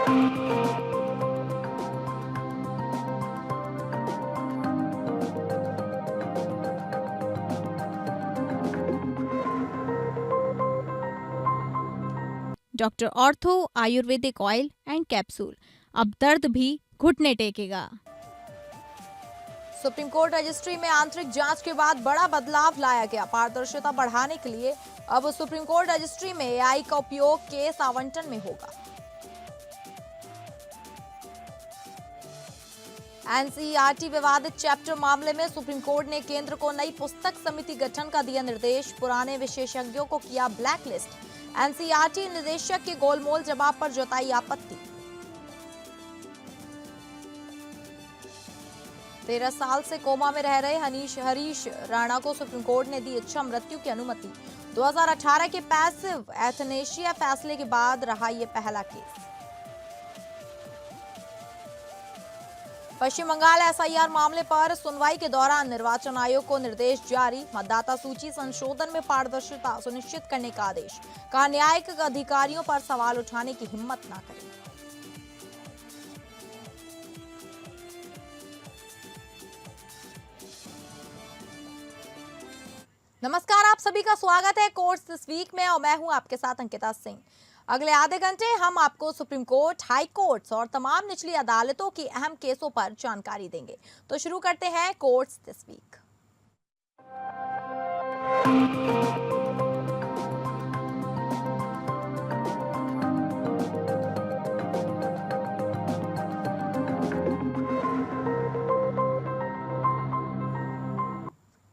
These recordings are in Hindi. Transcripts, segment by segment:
Doctor ortho Ayurvedic oil and capsule, अब दर्द भी घुटने टेकेगा। सुप्रीम कोर्ट रजिस्ट्री में आंतरिक जांच के बाद बड़ा बदलाव लाया गया। पारदर्शिता बढ़ाने के लिए अब सुप्रीम कोर्ट रजिस्ट्री में एआई का उपयोग केस आवंटन में होगा। एनसीईआरटी विवादित चैप्टर मामले में सुप्रीम कोर्ट ने केंद्र को नई पुस्तक समिति गठन का दिया निर्देश। पुराने विशेषज्ञों को किया ब्लैकलिस्ट। एनसीईआरटी निदेशक के गोलमोल जवाब पर जताई आपत्ति। 13 साल से कोमा में रह रहे हरीश राणा को सुप्रीम कोर्ट ने दी इच्छा मृत्यु की अनुमति। 2018 के पैसिव एथनेशिया फैसले के बाद रहा यह पहला केस। पश्चिम बंगाल एसआईआर मामले पर सुनवाई के दौरान निर्वाचन आयोग को निर्देश जारी। मतदाता सूची संशोधन में पारदर्शिता सुनिश्चित करने का आदेश। कहा, न्यायिक अधिकारियों पर सवाल उठाने की हिम्मत न करें। नमस्कार, आप सभी का स्वागत है कोर्ट्स दिस वीक में और मैं हूं आपके साथ अंकिता सिंह। अगले आधे घंटे हम आपको सुप्रीम कोर्ट, हाई कोर्ट्स और तमाम निचली अदालतों की अहम केसों पर जानकारी देंगे। तो शुरू करते हैं courts this week.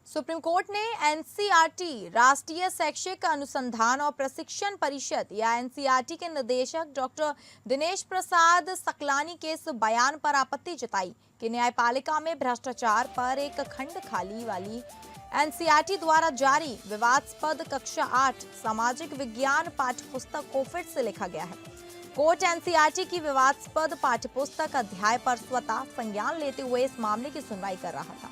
Supreme court ने एनसीईआरटी राष्ट्रीय शैक्षिक अनुसंधान और प्रशिक्षण परिषद या एनसीईआरटी के निदेशक डॉक्टर दिनेश प्रसाद सकलानी के इस बयान पर आपत्ति जताई कि न्यायपालिका में भ्रष्टाचार पर एक खंड खाली वाली एनसीईआरटी द्वारा जारी विवादास्पद कक्षा 8 सामाजिक विज्ञान पाठ्यपुस्तक को फिर से लिखा गया है। कोर्ट एनसीईआरटी की विवादास्पद पाठ्यपुस्तक अध्याय पर स्वतः संज्ञान लेते हुए इस मामले की सुनवाई कर रहा था।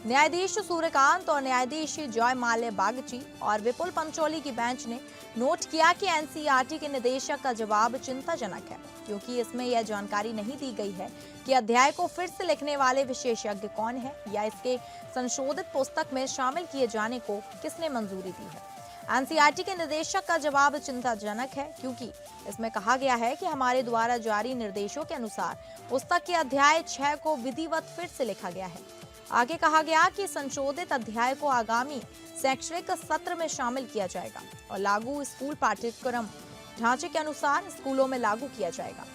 न्यायाधीश सूर्यकांत और न्यायाधीश जॉय माल्य बागची और विपुल पंचोली की बेंच ने नोट किया कि एनसीईआरटी के निदेशक का जवाब चिंताजनक है, क्योंकि इसमें यह जानकारी नहीं दी गई है कि अध्याय को फिर से लिखने वाले विशेषज्ञ कौन है या इसके संशोधित पुस्तक में शामिल किए जाने को किसने मंजूरी दी है। एनसीईआरटी के निदेशक का जवाब चिंताजनक है, क्योंकि इसमें कहा गया है कि हमारे द्वारा जारी निर्देशों के अनुसार पुस्तक के अध्याय 6 को विधिवत फिर से लिखा गया है। आगे कहा गया कि संशोधित अध्याय को आगामी शैक्षणिक सत्र में शामिल किया जाएगा और लागू स्कूल पाठ्यक्रम ढांचे के अनुसार स्कूलों में लागू किया जाएगा।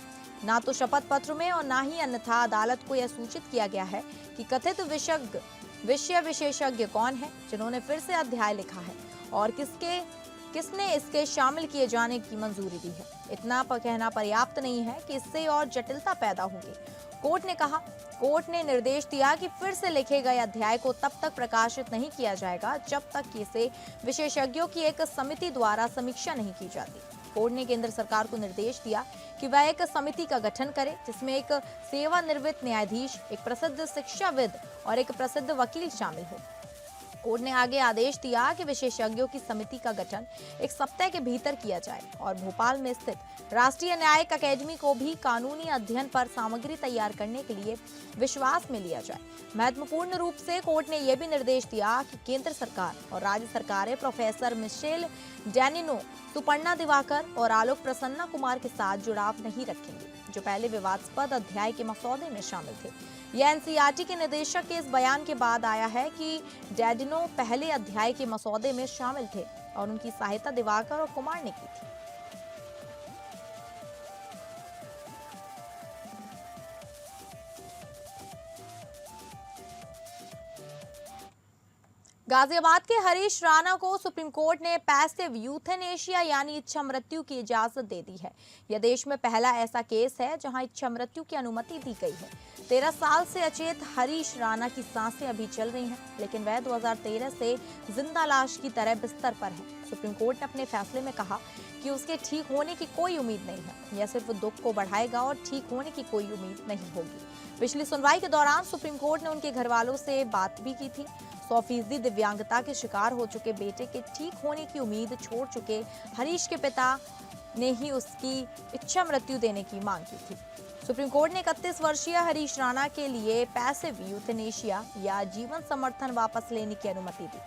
ना तो शपथ पत्र में और ना ही अन्यथा अदालत को यह सूचित किया गया है कि कथित विषय विशेषज्ञ कौन है जिन्होंने फिर से अध्याय लिखा है और किसने इसके शामिल किए जाने की मंजूरी दी है। इतना कहना पर्याप्त नहीं है कि इससे और जटिलता पैदा होगी। कोर्ट ने निर्देश दिया कि फिर से लिखे गए अध्याय को तब तक प्रकाशित नहीं किया जाएगा जब तक कि इसे विशेषज्ञों की एक समिति द्वारा समीक्षा नहीं की जाती। कोर्ट ने केंद्र सरकार को निर्देश दिया कि वह एक समिति का गठन करे जिसमें एक सेवानिवृत्त न्यायाधीश, एक प्रसिद्ध शिक्षाविद और एक प्रसिद्ध वकील शामिल हो। कोर्ट ने आगे आदेश दिया कि विशेषज्ञों की समिति का गठन 1 सप्ताह के भीतर किया जाए और भोपाल में स्थित राष्ट्रीय न्यायिक अकेडमी को भी कानूनी अध्ययन पर सामग्री तैयार करने के लिए विश्वास में लिया जाए। महत्वपूर्ण रूप से कोर्ट ने यह भी निर्देश दिया कि केंद्र सरकार और राज्य सरकारें प्रोफेसर मिशेल डैनिनो, सुपर्णा दिवाकर और आलोक प्रसन्ना कुमार के साथ जुड़ाव नहीं रखेंगे, जो पहले विवादास्पद अध्याय के मसौदे में शामिल थे। यह एनसीईआरटी के निदेशक के इस बयान के बाद आया है कि डैडिनो पहले अध्याय के मसौदे में शामिल थे और उनकी सहायता दिवाकर और कुमार ने की थी। गाजियाबाद के हरीश राणा को सुप्रीम कोर्ट ने पैसिव यूथेनेशिया यानी इच्छा मृत्यु की इजाजत दे दी है। यह देश में पहला ऐसा केस है जहां इच्छा मृत्यु की अनुमति दी गई है। 13 साल से अचेत हरीश राणा की सांसें अभी चल रही हैं, लेकिन वह 2013 से जिंदा लाश की तरह बिस्तर पर है। सुप्रीम कोर्ट ने अपने फैसले में कहा कि उसके ठीक होने की कोई उम्मीद नहीं है। यह सिर्फ दुख को बढ़ाएगा और ठीक होने की कोई उम्मीद नहीं होगी। पिछली सुनवाई के दौरान सुप्रीम कोर्ट ने उनके घर वालों से बात भी की थी। 100% दिव्यांगता के शिकार हो चुके बेटे के ठीक होने की उम्मीद छोड़ चुके हरीश के पिता ने ही उसकी इच्छा मृत्यु देने की मांग की थी। सुप्रीम कोर्ट ने 31 वर्षीय हरीश राणा के लिए पैसिव यूथेनेशिया या जीवन समर्थन वापस लेने की अनुमति दी।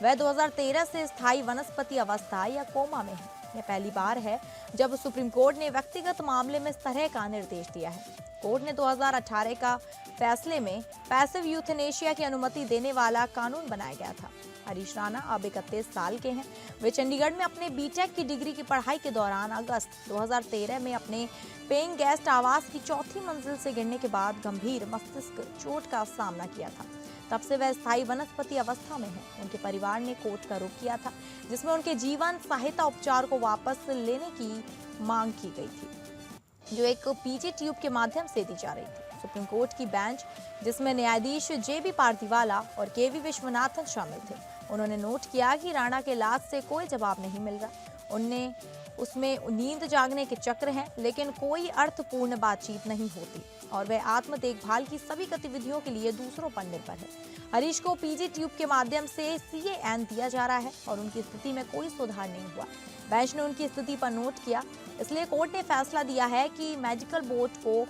वह 2013 से स्थायी वनस्पति अवस्था या कोमा में है। यह पहली बार है जब सुप्रीम कोर्ट ने व्यक्तिगत मामले में इस तरह का निर्देश दिया है। कोर्ट ने 2018 का फैसले में पैसिव यूथेनेशिया की अनुमति देने वाला कानून बनाया गया था। हरीश राणा अब 31 साल के हैं। वे चंडीगढ़ में अपने बीटेक की डिग्री की पढ़ाई के दौरान अगस्त 2013 में अपने पेइंग गेस्ट आवास की चौथी मंजिल से गिरने के बाद गंभीर मस्तिष्क चोट का सामना किया था। तब से वह स्थायी वनस्पति अवस्था में है। उनके परिवार ने कोर्ट का रुख किया था, जिसमें उनके जीवन सहायता उपचार को वापस लेने की मांग की गई थी, जो एक पीजी ट्यूब के माध्यम से दी जा रही थी। सुप्रीम कोर्ट की बेंच, जिसमें न्यायाधीश जेबी पारदीवाला और केवी विश्वनाथन शामिल थे, उन्होंने नोट किया कि राणा के इलाज से कोई जवाब नहीं मिल रहा। उसमें नींद जागने के चक्र हैं, लेकिन कोई अर्थपूर्ण बातचीत नहीं होती और वह आत्म देखभाल की सभी गतिविधियों के लिए दूसरों पर निर्भर है। हरीश को पीजी ट्यूब के माध्यम से CAN दिया जा रहा है और उनकी स्थिति में कोई सुधार नहीं हुआ। बेंच ने उनकी स्थिति पर नोट किया, इसलिए कोर्ट ने फैसला दिया है कि मेडिकल बोर्ड को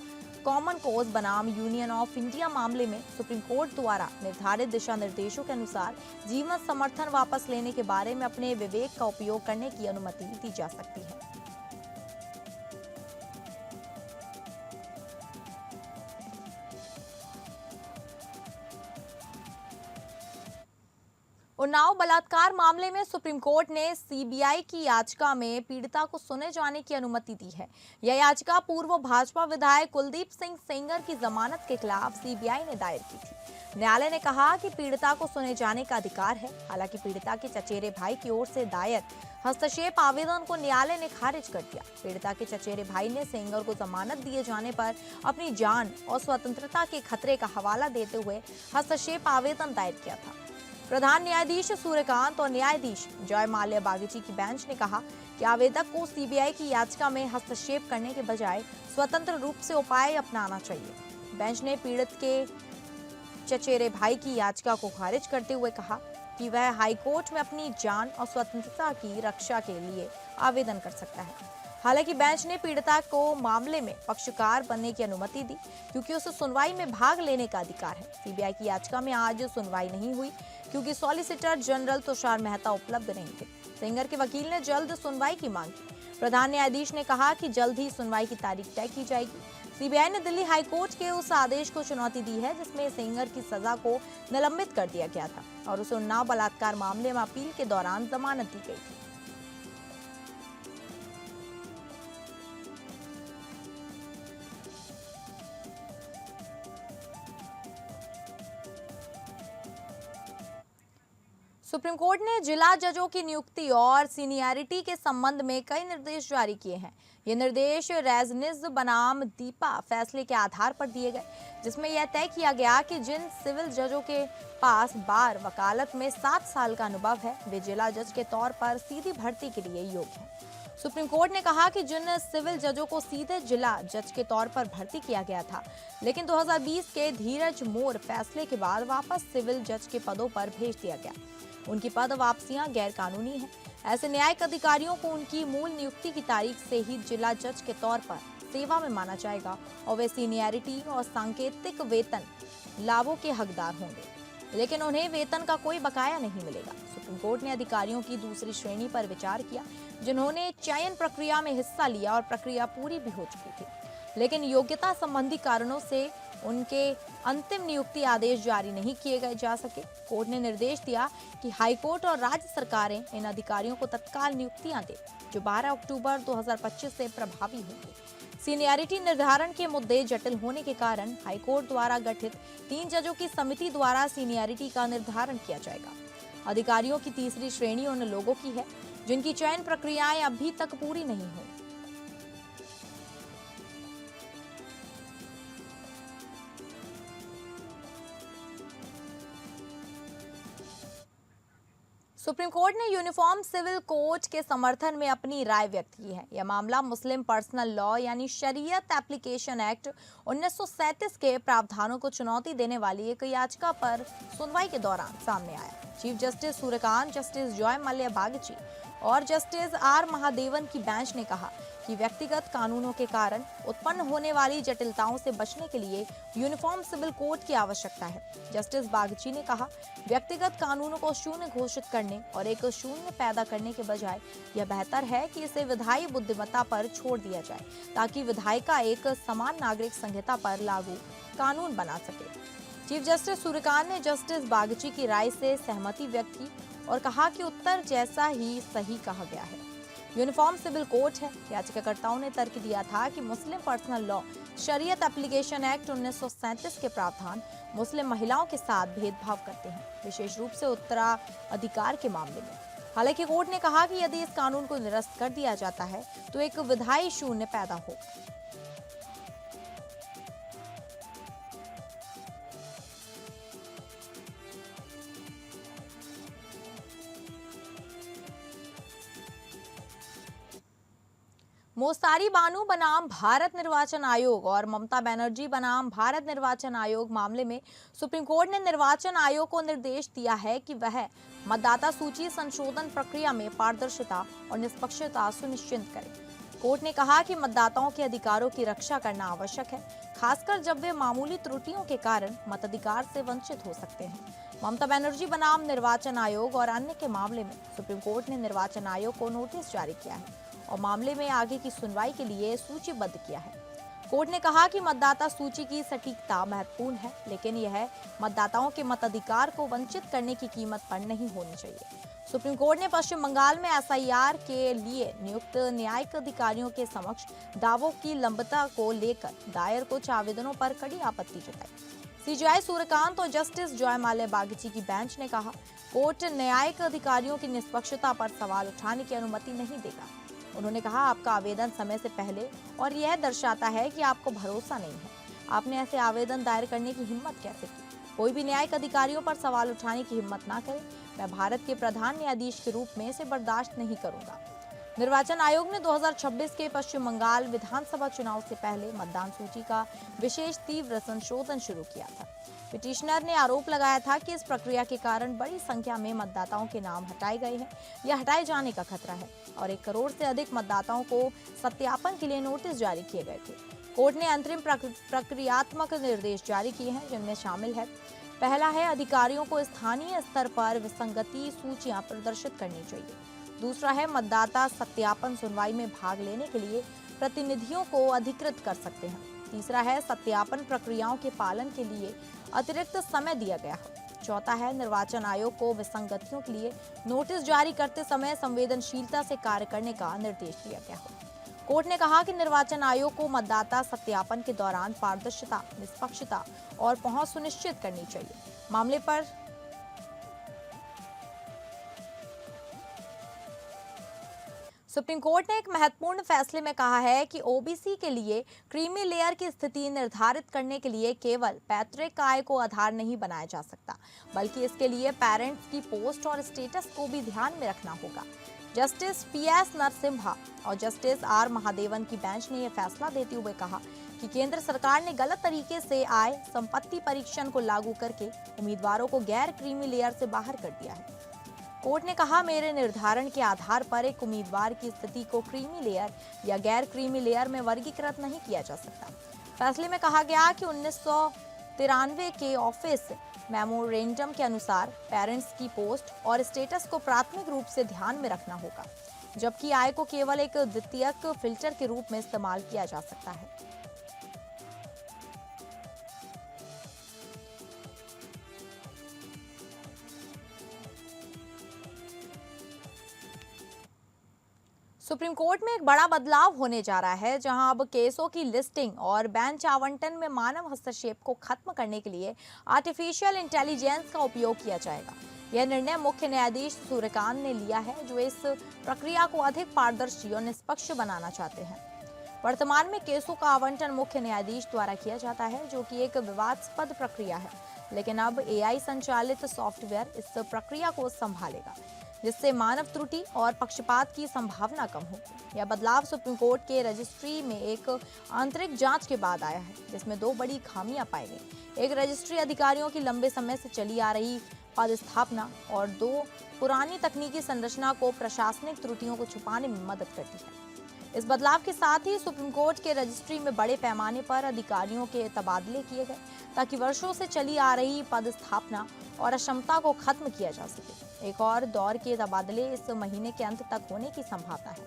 कॉमन कॉज बनाम यूनियन ऑफ इंडिया मामले में सुप्रीम कोर्ट द्वारा निर्धारित दिशा निर्देशों के अनुसार जीवन समर्थन वापस लेने के बारे में अपने विवेक का उपयोग करने की अनुमति दी जा सकती है। उन्नाव बलात्कार मामले में सुप्रीम कोर्ट ने CBI की याचिका में पीड़िता को सुने जाने की अनुमति दी है। यह याचिका पूर्व भाजपा विधायक कुलदीप सिंह सेंगर की जमानत के खिलाफ CBI ने दायर की थी। न्यायालय ने कहा कि पीड़िता को सुने जाने का अधिकार है। हालांकि पीड़िता के चचेरे भाई की ओर से दायर हस्तक्षेप आवेदन को न्यायालय ने खारिज कर दिया। पीड़िता के चचेरे भाई ने सेंगर को जमानत दिए जाने पर अपनी जान और स्वतंत्रता के खतरे का हवाला देते हुए हस्तक्षेप आवेदन दायर किया था। प्रधान न्यायाधीश सूर्यकांत और न्यायाधीश जय माल्या बागची की बेंच ने कहा कि आवेदक को CBI की याचिका में हस्तक्षेप करने के बजाय स्वतंत्र रूप से उपाय अपनाना चाहिए। बेंच ने पीड़ित के चचेरे भाई की याचिका को खारिज करते हुए कहा कि वह हाईकोर्ट में अपनी जान और स्वतंत्रता की रक्षा के लिए आवेदन कर सकता है। हालांकि बेंच ने पीड़िता को मामले में पक्षकार बनने की अनुमति दी, क्योंकि उसे सुनवाई में भाग लेने का अधिकार है। CBI की याचिका में आज सुनवाई नहीं हुई, क्योंकि सॉलिसिटर जनरल तुषार मेहता उपलब्ध नहीं थे। सेंगर के वकील ने जल्द सुनवाई की मांग की। प्रधान न्यायाधीश ने कहा कि जल्द ही सुनवाई की तारीख तय की जाएगी। CBI ने दिल्ली हाईकोर्ट के उस आदेश को चुनौती दी है, जिसमें सेंगर की सजा को निलंबित कर दिया गया था और उसे उन्नाव बलात्कार मामले में अपील के दौरान जमानत दी गई थी। सुप्रीम कोर्ट ने जिला जजों की नियुक्ति और सीनियरिटी के संबंध में कई निर्देश जारी किए हैं। ये निर्देश रेजनिज बनाम दीपा फैसले के आधार पर दिए गए, जिसमें यह तय किया गया कि जिन सिविल जजों के पास बार वकालत में 7 साल का अनुभव है, वे जिला जज के तौर पर सीधी भर्ती के लिए योग्य हैं। सुप्रीम कोर्ट ने कहा कि जिन सिविल जजों को सीधे जिला जज के तौर पर भर्ती किया गया था, लेकिन 2020 के धीरज मोर फैसले के बाद वापस सिविल जज के पदों पर भेज दिया गया, उनकी पद वापसियां गैर कानूनी हैं। ऐसे न्यायिक अधिकारियों को उनकी मूल नियुक्ति की तारीख से ही जिला जज के तौर पर सेवा में माना जाएगा और वे सीनियरिटी और सांकेतिक वेतन लाभों के हकदार होंगे, लेकिन उन्हें वेतन का कोई बकाया नहीं मिलेगा। सुप्रीम कोर्ट ने अधिकारियों की दूसरी श्रेणी पर विचार किया, जिन्होंने चयन प्रक्रिया में हिस्सा लिया और प्रक्रिया पूरी भी हो चुकी थी, लेकिन योग्यता संबंधी कारणों से उनके अंतिम नियुक्ति आदेश जारी नहीं किए जा सके। कोर्ट ने निर्देश दिया कि हाईकोर्ट और राज्य सरकारें इन अधिकारियों को तत्काल नियुक्तियां दें, जो 12 अक्टूबर 2025 से प्रभावी होंगी। सीनियरिटी निर्धारण के मुद्दे जटिल होने के कारण हाईकोर्ट द्वारा गठित 3 जजों की समिति द्वारा सीनियरिटी का निर्धारण किया जाएगा। अधिकारियों की तीसरी श्रेणी उन लोगों की है जिनकी चयन प्रक्रियाएं अभी तक पूरी नहीं हुई। सुप्रीम कोर्ट ने यूनिफॉर्म सिविल कोड के समर्थन में अपनी राय व्यक्त की है। यह मामला मुस्लिम पर्सनल लॉ यानी शरीयत एप्लीकेशन एक्ट 1937 के प्रावधानों को चुनौती देने वाली एक याचिका पर सुनवाई के दौरान सामने आया। चीफ जस्टिस सूर्यकांत, जस्टिस जय माल्या बागची और जस्टिस आर महादेवन की बेंच ने कहा कि व्यक्तिगत कानूनों के कारण उत्पन्न होने वाली जटिलताओं से बचने के लिए यूनिफॉर्म सिविल कोड की आवश्यकता है। जस्टिस बागची ने कहा, व्यक्तिगत कानूनों को शून्य घोषित करने और एक शून्य पैदा करने के बजाय यह बेहतर है कि इसे विधायी बुद्धिमत्ता पर छोड़ दिया जाए, ताकि विधायिका एक समान नागरिक संहिता पर लागू कानून बना सके। चीफ जस्टिस सूर्यकांत ने जस्टिस बागची की राय से सहमति व्यक्त की और कहा कि उत्तर जैसा ही सही कहा गया है। यूनिफॉर्म सिविल कोड है। याचिकाकर्ताओं ने तर्क दिया था कि मुस्लिम पर्सनल लॉ शरीयत एप्लीकेशन एक्ट 1937 के प्रावधान मुस्लिम महिलाओं के साथ भेदभाव करते हैं, विशेष रूप से उत्तराधिकार के मामले में। हालांकि कोर्ट ने कहा कि यदि इस कानून को निरस्त कर दिया जाता है तो एक विधायी शून्य पैदा हो। मोस्तारी बानू बनाम भारत निर्वाचन आयोग और ममता बनर्जी बनाम भारत निर्वाचन आयोग मामले में सुप्रीम कोर्ट ने निर्वाचन आयोग को निर्देश दिया है कि वह मतदाता सूची संशोधन प्रक्रिया में पारदर्शिता और निष्पक्षता सुनिश्चित करे। कोर्ट ने कहा कि मतदाताओं के अधिकारों की रक्षा करना आवश्यक है, खासकर जब वे मामूली त्रुटियों के कारण मताधिकार से वंचित हो सकते हैं। ममता बनर्जी बनाम निर्वाचन आयोग और अन्य के मामले में सुप्रीम कोर्ट ने निर्वाचन आयोग को नोटिस जारी किया है और मामले में आगे की सुनवाई के लिए सूचीबद्ध किया है। कोर्ट ने कहा कि मतदाता सूची की सटीकता महत्वपूर्ण है, लेकिन यह मतदाताओं के मताधिकार को वंचित करने की कीमत पर नहीं होनी चाहिए। सुप्रीम कोर्ट ने पश्चिम बंगाल में एसआईआर के लिए नियुक्त न्यायिक अधिकारियों के समक्ष दावों की लंबता को लेकर दायर कुछ आवेदनों पर कड़ी आपत्ति जताई। सीजेआई सूर्यकांत और जस्टिस जयमाल्या बागची की बेंच ने कहा, कोर्ट न्यायिक अधिकारियों की निष्पक्षता पर सवाल उठाने की अनुमति नहीं देगा। उन्होंने कहा, आपका आवेदन समय से पहले और यह दर्शाता है कि आपको भरोसा नहीं है। आपने ऐसे आवेदन दायर करने की हिम्मत कैसे की? कोई भी न्यायिक अधिकारियों पर सवाल उठाने की हिम्मत ना करे। मैं भारत के प्रधान न्यायाधीश के रूप में इसे बर्दाश्त नहीं करूंगा। निर्वाचन आयोग ने 2026 के पश्चिम बंगाल विधानसभा चुनाव से पहले मतदान सूची का विशेष तीव्र संशोधन शुरू किया था। पिटिशनर ने आरोप लगाया था कि इस प्रक्रिया के कारण बड़ी संख्या में मतदाताओं के नाम हटाए गए हैं या हटाए जाने का खतरा है और 1 करोड़ से अधिक मतदाताओं को सत्यापन के लिए नोटिस जारी किए गए थे। कोर्ट ने अंतरिम प्रक्रियात्मक निर्देश जारी किए हैं, जिनमें शामिल है, पहला है, अधिकारियों को स्थानीय स्तर पर विसंगति सूचियां प्रदर्शित करनी चाहिए। दूसरा है, मतदाता सत्यापन सुनवाई में भाग लेने के लिए प्रतिनिधियों को अधिकृत कर सकते हैं। तीसरा है, सत्यापन प्रक्रियाओं के पालन के लिए अतिरिक्त समय दिया गया है। चौथा है, निर्वाचन आयोग को विसंगतियों के लिए नोटिस जारी करते समय संवेदनशीलता से कार्य करने का निर्देश दिया गया है। कोर्ट ने कहा कि निर्वाचन आयोग को मतदाता सत्यापन के दौरान पारदर्शिता, निष्पक्षता और पहुंच सुनिश्चित करनी चाहिए। मामले पर सुप्रीम कोर्ट ने एक महत्वपूर्ण फैसले में कहा है कि ओबीसी के लिए क्रीमी लेयर की स्थिति निर्धारित करने के लिए केवल पैतृक आय को आधार नहीं बनाया जा सकता, बल्कि इसके लिए पेरेंट्स की पोस्ट और स्टेटस को भी ध्यान में रखना होगा। जस्टिस पीएस नरसिम्हा और जस्टिस आर महादेवन की बेंच ने यह फैसला देते हुए कहा कि केंद्र सरकार ने गलत तरीके से आय संपत्ति परीक्षण को लागू करके उम्मीदवारों को गैर क्रीमी लेयर से बाहर कर दिया है। कोर्ट ने कहा, मेरे निर्धारण के आधार पर एक उम्मीदवार की स्थिति को क्रीमी लेयर या गैर क्रीमी लेयर में वर्गीकृत नहीं किया जा सकता। फैसले में कहा गया कि 1993 के ऑफिस मेमोरेंडम के अनुसार पेरेंट्स की पोस्ट और स्टेटस को प्राथमिक रूप से ध्यान में रखना होगा, जबकि आय को केवल एक द्वितीयक फिल्टर के रूप में इस्तेमाल किया जा सकता है। सुप्रीम कोर्ट में एक बड़ा बदलाव होने जा रहा है, जहां अब केसों की लिस्टिंग और बेंच आवंटन में मानव हस्तक्षेप को खत्म करने के लिए आर्टिफिशियल इंटेलिजेंस का उपयोग किया जाएगा। यह निर्णय मुख्य न्यायाधीश सूर्यकांत ने लिया है, जो इस प्रक्रिया को अधिक पारदर्शी और निष्पक्ष बनाना चाहते हैं। वर्तमान में केसों का आवंटन मुख्य न्यायाधीश द्वारा किया जाता है, जो कि एक विवादास्पद प्रक्रिया है, लेकिन अब एआई संचालित सॉफ्टवेयर इस प्रक्रिया को संभालेगा। जिससे मानव त्रुटि और पक्षपात की संभावना कम हो। यह बदलाव सुप्रीम कोर्ट के रजिस्ट्री में एक आंतरिक जांच के बाद आया है, जिसमें 2 बड़ी खामियां पाई गई। एक, रजिस्ट्री अधिकारियों की लंबे समय से चली आ रही पदस्थापना, और 2, पुरानी तकनीकी संरचना को प्रशासनिक त्रुटियों को छुपाने में मदद करती है। इस बदलाव के साथ ही सुप्रीम कोर्ट के रजिस्ट्री में बड़े पैमाने पर अधिकारियों के तबादले किए गए, ताकि वर्षों से चली आ रही पदस्थापना और अक्षमता को खत्म किया जा सके। एक और दौर के तबादले इस महीने के अंत तक होने की संभावना है।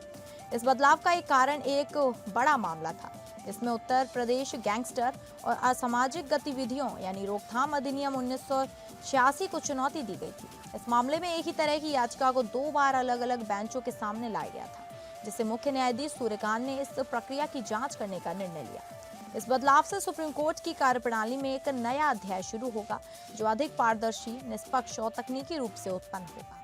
इस बदलाव का एक कारण एक बड़ा मामला था, जिसमें उत्तर प्रदेश गैंगस्टर और असामाजिक गतिविधियों यानी रोकथाम अधिनियम 1986 को चुनौती दी गई थी। इस मामले में एक ही तरह की याचिका को 2 बार अलग अलग बेंचों के सामने लाया गया था, जिससे मुख्य न्यायाधीश सूर्यकांत ने इस प्रक्रिया की जांच करने का निर्णय लिया। इस बदलाव से सुप्रीम कोर्ट की कार्यप्रणाली में एक नया अध्याय शुरू होगा, जो अधिक पारदर्शी, निष्पक्ष और तकनीकी रूप से उत्पन्न होगा।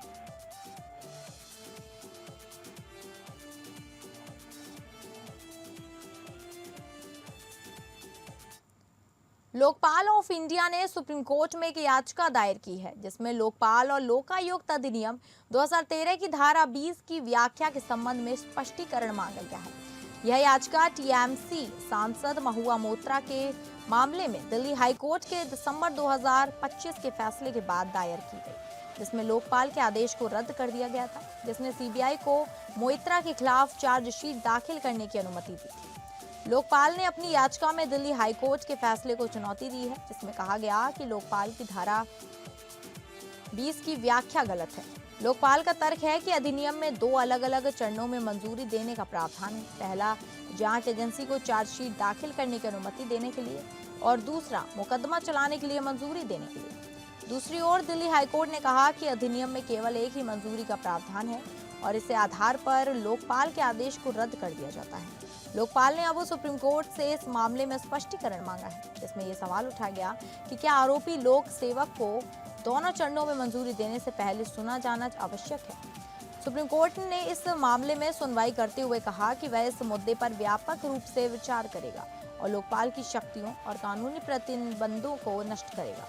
लोकपाल ऑफ इंडिया ने सुप्रीम कोर्ट में एक याचिका दायर की है, जिसमें लोकपाल और लोकायुक्त अधिनियम 2013 की धारा 20 की व्याख्या के संबंध में स्पष्टीकरण मांगा गया है। यह याचिका टीएमसी सांसद महुआ मोत्रा के मामले में दिल्ली हाईकोर्ट के दिसंबर 2025 के फैसले के बाद दायर की गई, जिसमें लोकपाल के आदेश को रद्द कर दिया गया था, जिसने सीबीआई को मोइत्रा के खिलाफ चार्जशीट दाखिल करने की अनुमति दी थी। लोकपाल ने अपनी याचिका में दिल्ली हाईकोर्ट के फैसले को चुनौती दी है, जिसमें कहा गया कि लोकपाल की धारा 20 की व्याख्या गलत है। लोकपाल का तर्क है कि अधिनियम में 2 अलग अलग चरणों में मंजूरी देने का प्रावधान है। पहला, जांच एजेंसी को चार्जशीट दाखिल करने की अनुमति देने के लिए, और दूसरा, मुकदमा चलाने के लिए मंजूरी देने के लिए। दूसरी ओर दिल्ली हाईकोर्ट ने कहा कि अधिनियम में केवल एक ही मंजूरी का प्रावधान है, और इस आधार पर लोकपाल के आदेश को रद्द कर दिया जाता है। लोकपाल ने अब सुप्रीम कोर्ट से इस मामले में स्पष्टीकरण मांगा है, जिसमें यह सवाल उठाया गया कि क्या आरोपी लोक सेवक को दोनों चरणों में मंजूरी देने से पहले सुना जाना आवश्यक है। सुप्रीम कोर्ट ने इस मामले में सुनवाई करते हुए कहा कि वह इस मुद्दे पर व्यापक रूप से विचार करेगा और लोकपाल की शक्तियों और कानूनी प्रतिबंधों को नष्ट करेगा।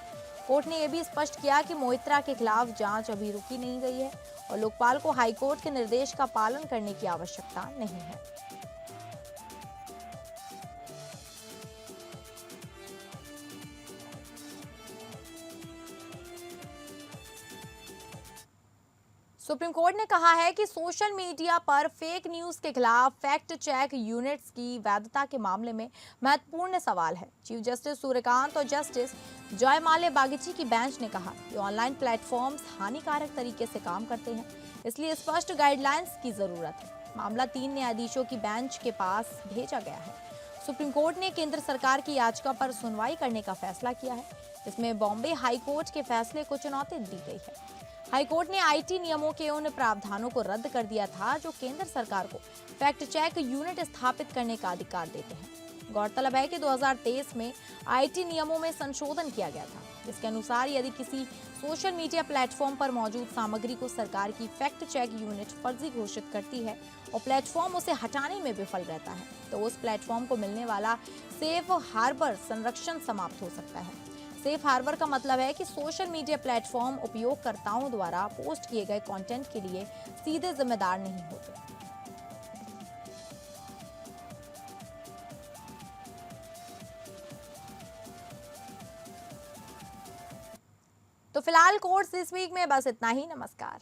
कोर्ट ने यह भी स्पष्ट किया कि मोइत्रा के खिलाफ जांच अभी रुकी नहीं गई है और लोकपाल को हाईकोर्ट के निर्देश का पालन करने की आवश्यकता नहीं है। सुप्रीम कोर्ट ने कहा है कि सोशल मीडिया पर फेक न्यूज के खिलाफ फैक्ट चेक यूनिट्स की वैधता के मामले में महत्वपूर्ण सवाल है। चीफ जस्टिस सूर्यकांत और जस्टिस जयमाल्या बागची की बेंच ने कहा कि ऑनलाइन प्लेटफॉर्म्स हानिकारक तरीके से काम करते हैं, इसलिए स्पष्ट गाइडलाइंस की जरूरत है। मामला 3 न्यायाधीशों की बेंच के पास भेजा गया है। सुप्रीम कोर्ट ने केंद्र सरकार की याचिका पर सुनवाई करने का फैसला किया है, जिसमें बॉम्बे हाईकोर्ट के फैसले को चुनौती दी गई है। हाईकोर्ट ने आईटी नियमों के उन प्रावधानों को रद्द कर दिया था जो केंद्र सरकार को फैक्ट चेक यूनिट स्थापित करने का अधिकार देते हैं। गौरतलब है कि 2023 में आईटी नियमों में संशोधन किया गया था, जिसके अनुसार यदि किसी सोशल मीडिया प्लेटफॉर्म पर मौजूद सामग्री को सरकार की फैक्ट चेक यूनिट फर्जी घोषित करती है और प्लेटफॉर्म उसे हटाने में विफल रहता है, तो उस प्लेटफॉर्म को मिलने वाला सेफ हार्बर संरक्षण समाप्त हो सकता है। सेफ हार्बर का मतलब है कि सोशल मीडिया प्लेटफॉर्म उपयोगकर्ताओं द्वारा पोस्ट किए गए कंटेंट के लिए सीधे जिम्मेदार नहीं होते। तो फिलहाल कोर्स इस वीक में बस इतना ही। नमस्कार।